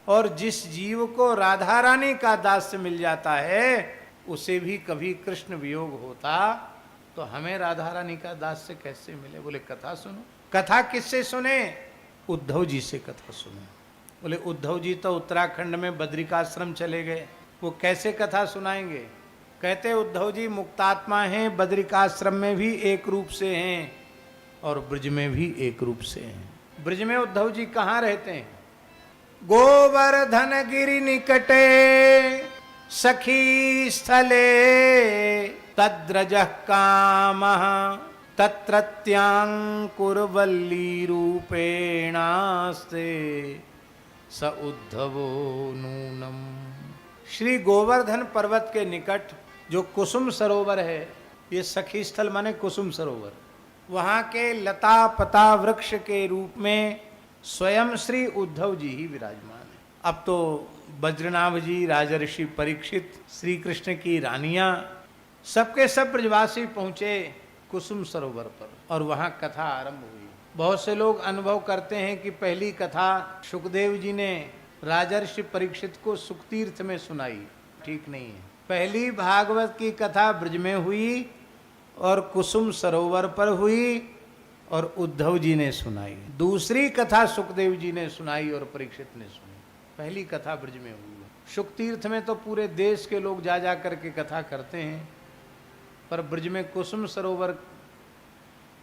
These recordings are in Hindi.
और जिस जीव को राधा रानी का दास्य मिल जाता है उसे भी कभी कृष्ण वियोग होता, तो हमें राधा रानी का दास्य कैसे मिले? बोले कथा सुनो। कथा किससे सुने? उद्धव जी से कथा सुने। बोले उद्धव जी तो उत्तराखंड में बद्रिकाश्रम चले गए, वो कैसे कथा सुनाएंगे? कहते उद्धव जी मुक्तात्मा हैं, बद्रिकाश्रम में भी एक रूप से हैं और ब्रज में भी एक रूप से हैं। ब्रज में उद्धव जी कहाँ रहते हैं? गोवर्धन गिरि निकटे सखी स्थले तद्रजः कामः तत्रत्यांकुरवल्ली रूपेणास्ते स उद्धवो नूनम। श्री गोवर्धन पर्वत के निकट जो कुसुम सरोवर है, ये सखी स्थल माने कुसुम सरोवर, वहां के लता पता वृक्ष के रूप में स्वयं श्री उद्धव जी ही विराजमान है। अब तो बद्रीनाथ जी, राजर्षि परीक्षित, श्री कृष्ण की रानियां, सबके सब ब्रजवासी पहुंचे कुसुम सरोवर पर और वहां कथा आरंभ हुई। बहुत से लोग अनुभव करते हैं कि पहली कथा सुखदेव जी ने राजर्षि परीक्षित को सुखतीर्थ में सुनाई। ठीक नहीं है। पहली भागवत की कथा ब्रज में हुई और कुसुम सरोवर पर हुई और उद्धव जी ने सुनाई। दूसरी कथा सुखदेव जी ने सुनाई और परीक्षित ने सुनी। पहली कथा ब्रज में हुई। सुखतीर्थ में तो पूरे देश के लोग जा जा करके कथा करते हैं, पर ब्रज में कुसुम सरोवर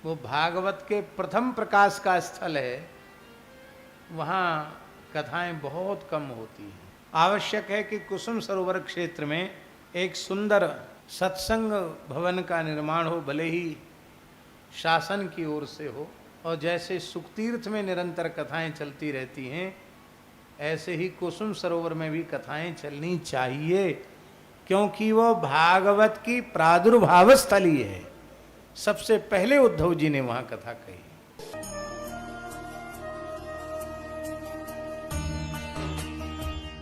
वो भागवत के प्रथम प्रकाश का स्थल है, वहाँ कथाएं बहुत कम होती हैं। आवश्यक है कि कुसुम सरोवर क्षेत्र में एक सुंदर सत्संग भवन का निर्माण हो, भले ही शासन की ओर से हो, और जैसे सुखतीर्थ में निरंतर कथाएं चलती रहती हैं, ऐसे ही कुसुम सरोवर में भी कथाएं चलनी चाहिए, क्योंकि वो भागवत की प्रादुर्भाव स्थली है। सबसे पहले उद्धव जी ने वहाँ कथा कही।